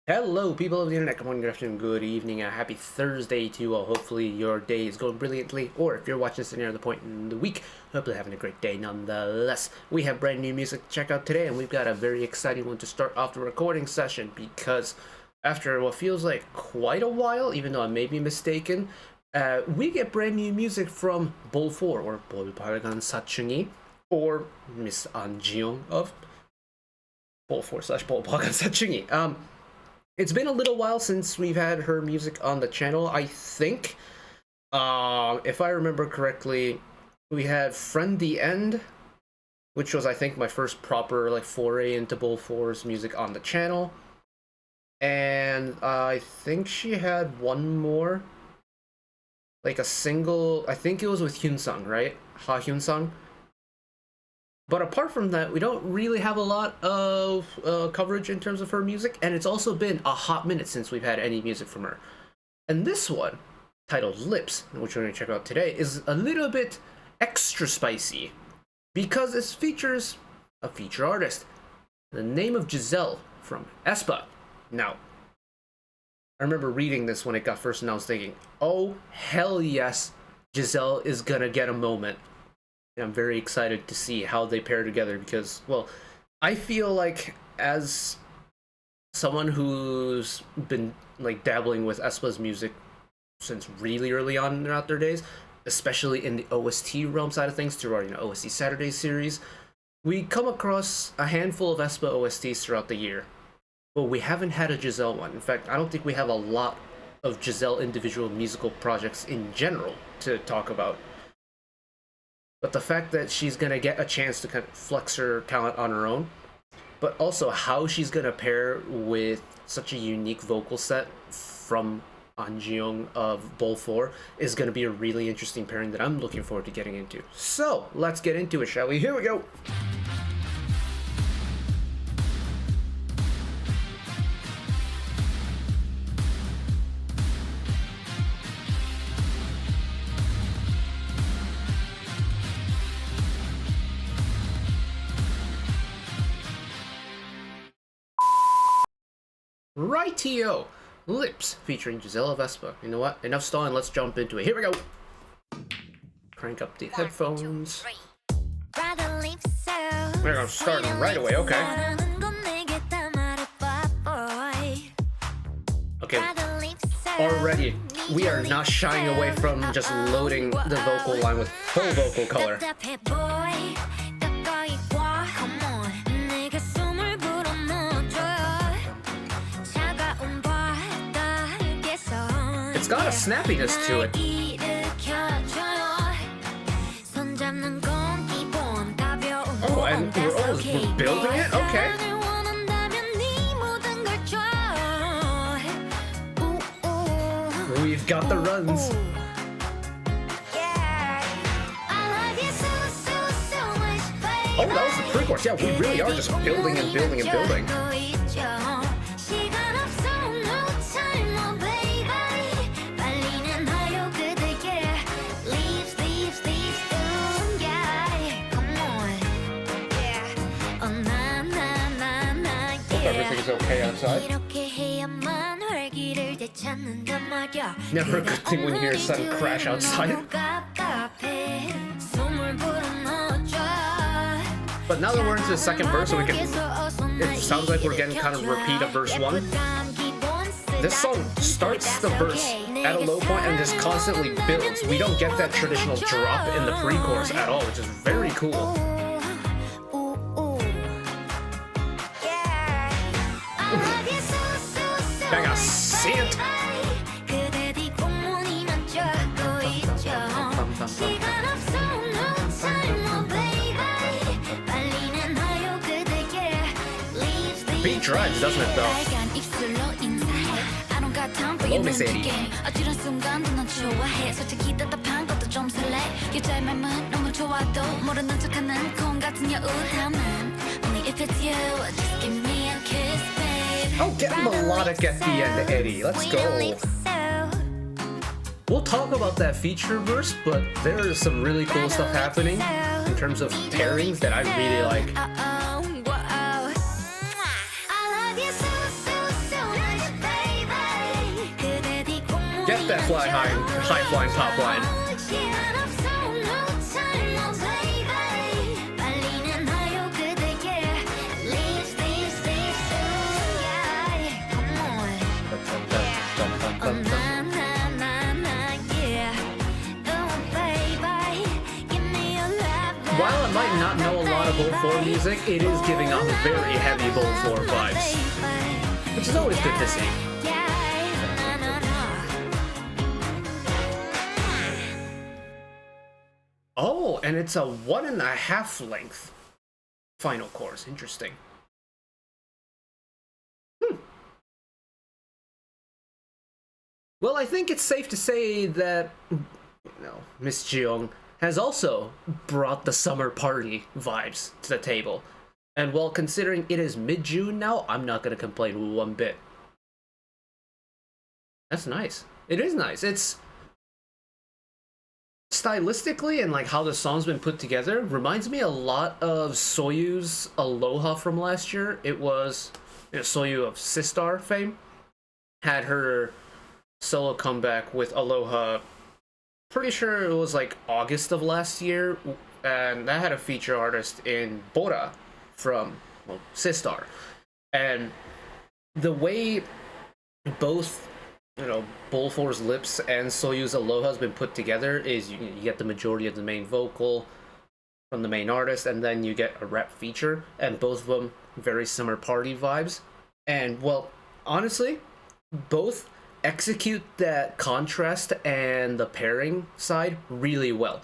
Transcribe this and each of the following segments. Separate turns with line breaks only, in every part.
Hello, people of the internet. Good morning, good afternoon, good evening, and a happy Thursday to you all. Hopefully, your day is going brilliantly, or if you're watching this near the point in the week, hopefully having a great day nonetheless. We have brand new music to check out today, and we've got a very exciting one to start off the recording session because after what feels like quite a while, even though I may be mistaken, we get brand new music from BOL4, or 볼빨간사춘기, or Miss An Jiyoung of BOL4 / 볼빨간사춘기. It's been a little while since we've had her music on the channel. I think, if I remember correctly, we had Friend the End, which was, I think, my first proper foray into BOL4's music on the channel. And I think she had one more, a single. I think it was with Hyunsung, right? Ha Hyunsung. But apart from that, we don't really have a lot of coverage in terms of her music, and it's also been a hot minute since we've had any music from her. And this one, titled Lips, which we're going to check out today, is a little bit extra spicy because it features a feature artist, the name of Giselle from aespa. Now, I remember reading this when it got first announced thinking, oh, hell yes, Giselle is gonna get a moment. And I'm very excited to see how they pair together because, well, I feel like as someone who's been dabbling with aespa's music since really early on throughout their days, especially in the OST realm side of things through our OST Saturday series, we come across a handful of aespa OSTs throughout the year, but we haven't had a Giselle one. In fact, I don't think we have a lot of Giselle individual musical projects in general to talk about. But the fact that she's going to get a chance to kind of flex her talent on her own, but also how she's going to pair with such a unique vocal set from An Jiyoung of BOL4 is going to be a really interesting pairing that I'm looking forward to getting into. So, let's get into it, shall we? Here we go! Rightio! Lips, featuring Giselle of aespa. You know what? Enough stalling, let's jump into it. Here we go! Crank up the headphones. We're gonna start right away, okay. Okay, already, we are not shying away from just loading the vocal line with full vocal color. It's got a snappiness to it. Oh, and we're building it? Okay. We've got the runs. Oh, that was the pre-chorus. Yeah, we really are just building and building and building. Everything's okay outside. Never a good thing when you hear a sudden crash outside. But now that we're into the second verse, so it sounds like we're getting kind of repeat of verse 1. This song starts the verse at a low point and just constantly builds. We don't get that traditional drop in the pre-chorus at all, which is very cool. I gotta see it. The beat drives, doesn't it, though? Hello, Miss Eddie. Oh, get melodic at the end, Eddie. Let's go. We'll talk about that feature verse, but there is some really cool stuff happening in terms of pairings that I really like. Get that high flying top line. While I might not know a lot of BOL4 music, it is giving off very heavy BOL4 vibes, which is always good to see. Oh, and it's a 1.5 length final chorus. Interesting. Well, I think it's safe to say that, Miss Jeong has also brought the summer party vibes to the table. And while considering it is mid-June now, I'm not going to complain one bit. That's nice. It is nice. It's stylistically and like how the song's been put together reminds me a lot of Soyu's Aloha from last year. It was Soyu of Sistar fame had her solo comeback with Aloha. Pretty sure it was like August of last year, and that had a feature artist in Bora from Sistar. And the way both BOL4's Lips and Soyu's Aloha has been put together is you get the majority of the main vocal from the main artist, and then you get a rap feature, and both of them very similar party vibes. And well, honestly, both execute that contrast and the pairing side really well.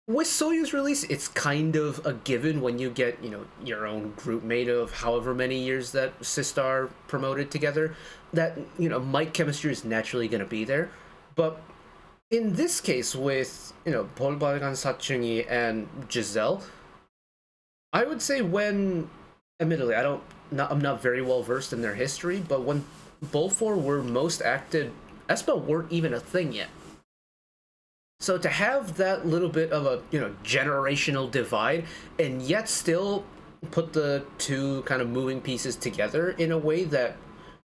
With Soyu's release, it's kind of a given when you get, your own group mate of however many years that Sistar promoted together, that, mic chemistry is naturally going to be there. But in this case with, 볼빨간사춘기 and Giselle, I would say when, admittedly, I'm not very well versed in their history, but when BOL4 were most active, aespa weren't even a thing yet. So to have that little bit of a generational divide, and yet still put the two kind of moving pieces together in a way that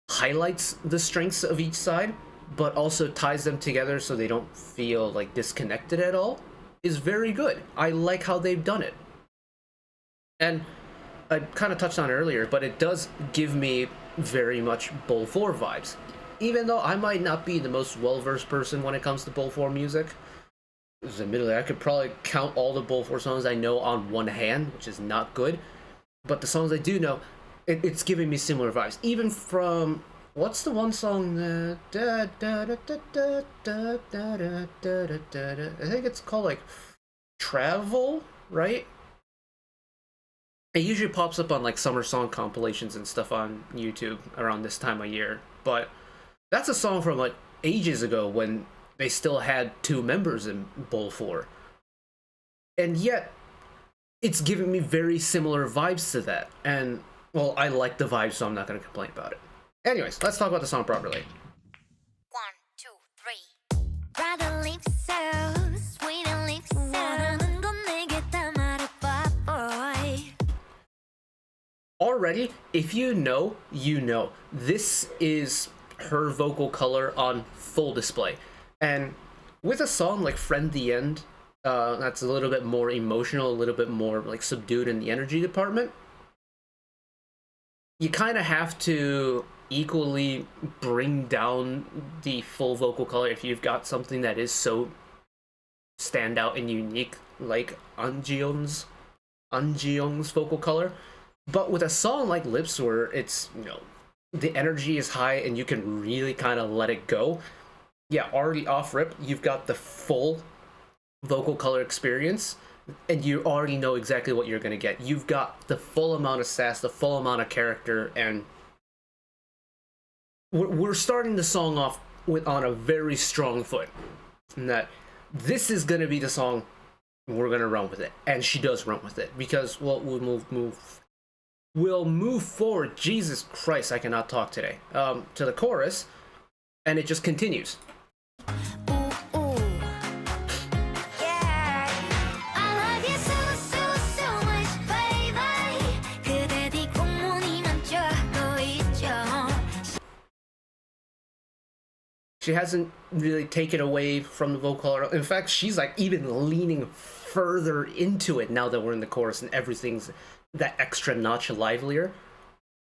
highlights the strengths of each side, but also ties them together so they don't feel like disconnected at all, is very good. I like how they've done it. And I kind of touched on it earlier, but it does give me very much BOL4 vibes. Even though I might not be the most well-versed person when it comes to BOL4 music, because admittedly I could probably count all the BOL4 songs I know on one hand, which is not good. But the songs I do know, it's giving me similar vibes. Even from, what's the one song? I think it's called like Travel, right? It usually pops up on like summer song compilations and stuff on YouTube around this time of year. But that's a song from like ages ago when they still had two members in BOL4. And yet, it's giving me very similar vibes to that. And, well, I like the vibes, so I'm not going to complain about it. Anyways, let's talk about the song properly.
1, 2, 3. Brother lips so sweet and lips so 원하는 건 내게 다 말해봐, boy.
Already, if you know, you know. This is her vocal color on full display. And with a song like Friend the End, that's a little bit more emotional, a little bit more like subdued in the energy department, you kind of have to equally bring down the full vocal color if you've got something that is so standout and unique like Anjeong's vocal color. But with a song like Lips where it's, the energy is high and you can really kind of let it go, yeah, already off rip, you've got the full vocal color experience, and you already know exactly what you're going to get. You've got the full amount of sass, the full amount of character, and we're starting the song off on a very strong foot. And that this is going to be the song, we're going to run with it. And she does run with it, because, well, we'll move forward. Jesus Christ, I cannot talk today. To the chorus, and it just continues. She hasn't really taken away from the vocal. In fact, she's like even leaning further into it now that we're in the chorus and everything's that extra notch livelier.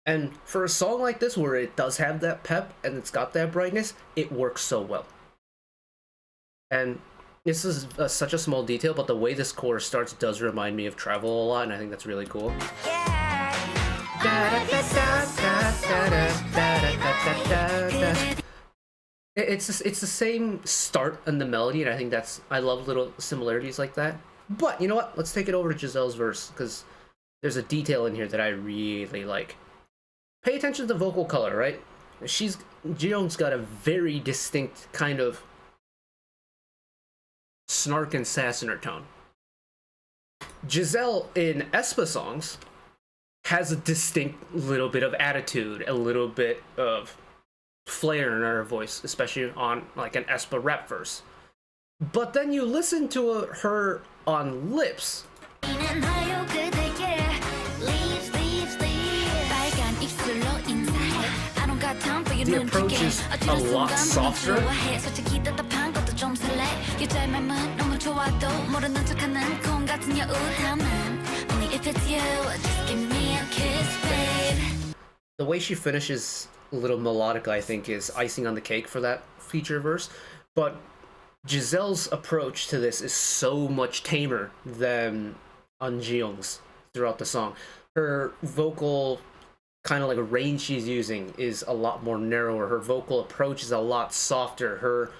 And for a song like this, where it does have that pep and it's got that brightness, it works so well. And this is such a small detail, but the way this chorus starts does remind me of Travel a lot, and I think that's really cool. It's the same start in the melody, and I think I love little similarities like that. But you know what? Let's take it over to Giselle's verse, because there's a detail in here that I really like. Pay attention to the vocal color, right? Jiyoung's got a very distinct kind of snark and sass in her tone. Giselle in aespa songs has a distinct little bit of attitude, a little bit of flair in her voice, especially on like an aespa rap verse. But then you listen to her on Lips. The approach is a lot softer. The way she finishes a little melodic, I think, is icing on the cake for that feature verse. But Giselle's approach to this is so much tamer than on Jiyoung's throughout the song. Her vocal kind of like range she's using is a lot more narrower. Her vocal approach is a lot softer. Her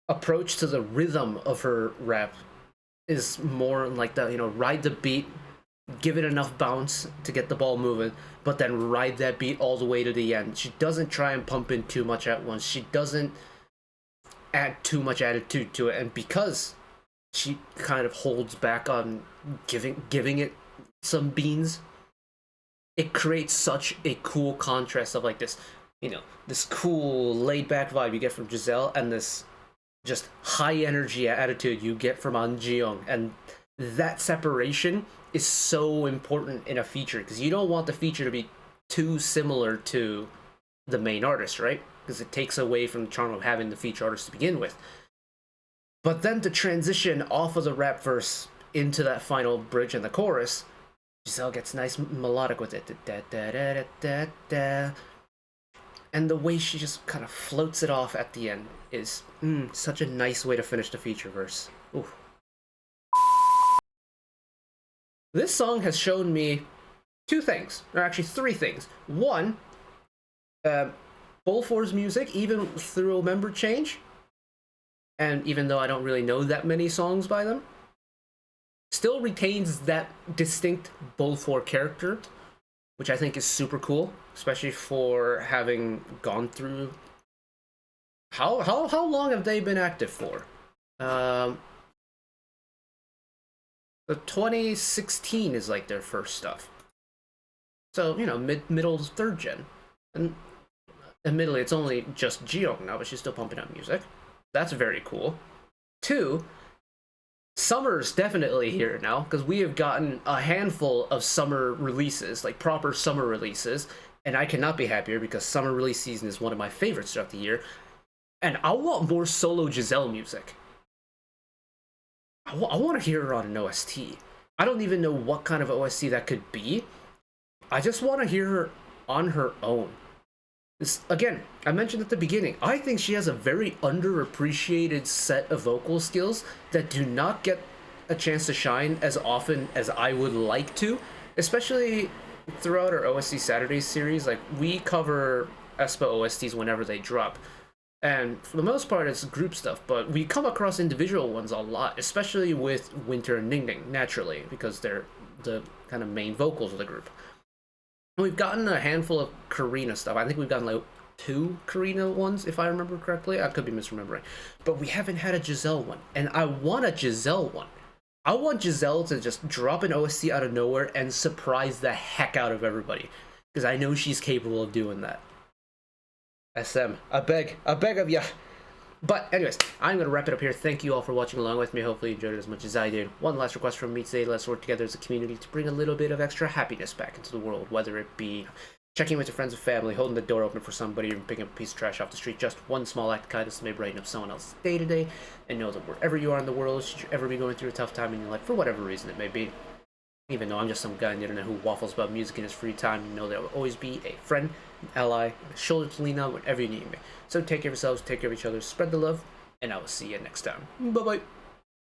approach to the rhythm of her rap is more like the, ride the beat, give it enough bounce to get the ball moving, but then ride that beat all the way to the end. She doesn't try and pump in too much at once. She doesn't add too much attitude to it, and because she kind of holds back on giving it some beans, it creates such a cool contrast of like this, this cool laid back vibe you get from Giselle and this just high energy attitude you get from An Jiyoung. And that separation is so important in a feature, because you don't want the feature to be too similar to the main artist, right? Because it takes away from the charm of having the feature artist to begin with. But then to transition off of the rap verse into that final bridge and the chorus, Giselle gets nice melodic with it. Da, da, da, da, da, da. And the way she just kind of floats it off at the end is such a nice way to finish the feature verse. Ooh. This song has shown me two things, or actually three things. One, BOL4's music, even through a member change, and even though I don't really know that many songs by them, still retains that distinct BOL4 character, which I think is super cool, especially for having gone through... How long have they been active for? The 2016 is like their first stuff. So, middle third gen. And admittedly, it's only just Jiyoung now, but she's still pumping out music. That's very cool. Two, summer's definitely here now, because we have gotten a handful of summer releases, like proper summer releases, and I cannot be happier because summer release season is one of my favorites throughout the year. And I want more solo Giselle music. I want to hear her on an OST. I don't even know what kind of OST that could be. I just want to hear her on her own. Again, I mentioned at the beginning, I think she has a very underappreciated set of vocal skills that do not get a chance to shine as often as I would like to, especially throughout our OST Saturdays series. Like, we cover aespa OSTs whenever they drop, and for the most part it's group stuff, but we come across individual ones a lot, especially with Winter and Ningning, naturally, because they're the kind of main vocals of the group. We've gotten a handful of Karina stuff. I think we've gotten like 2 Karina ones, if I remember correctly. I could be misremembering. But we haven't had a Giselle one. And I want a Giselle one. I want Giselle to just drop an OST out of nowhere and surprise the heck out of everybody. Because I know she's capable of doing that. SM, I beg of ya. But anyways, I'm going to wrap it up here. Thank you all for watching along with me. Hopefully you enjoyed it as much as I did. One last request from me today. Let's work together as a community to bring a little bit of extra happiness back into the world, whether it be checking with your friends and family, holding the door open for somebody, or picking up a piece of trash off the street. Just one small act of kindness may brighten up someone else's day to day. And know that wherever you are in the world, should you ever be going through a tough time in your life, for whatever reason it may be, even though I'm just some guy on the internet who waffles about music in his free time, you know there will always be a friend, an ally, a shoulder to lean on whenever you need me. So take care of yourselves, take care of each other, spread the love, and I will see you next time. Bye bye.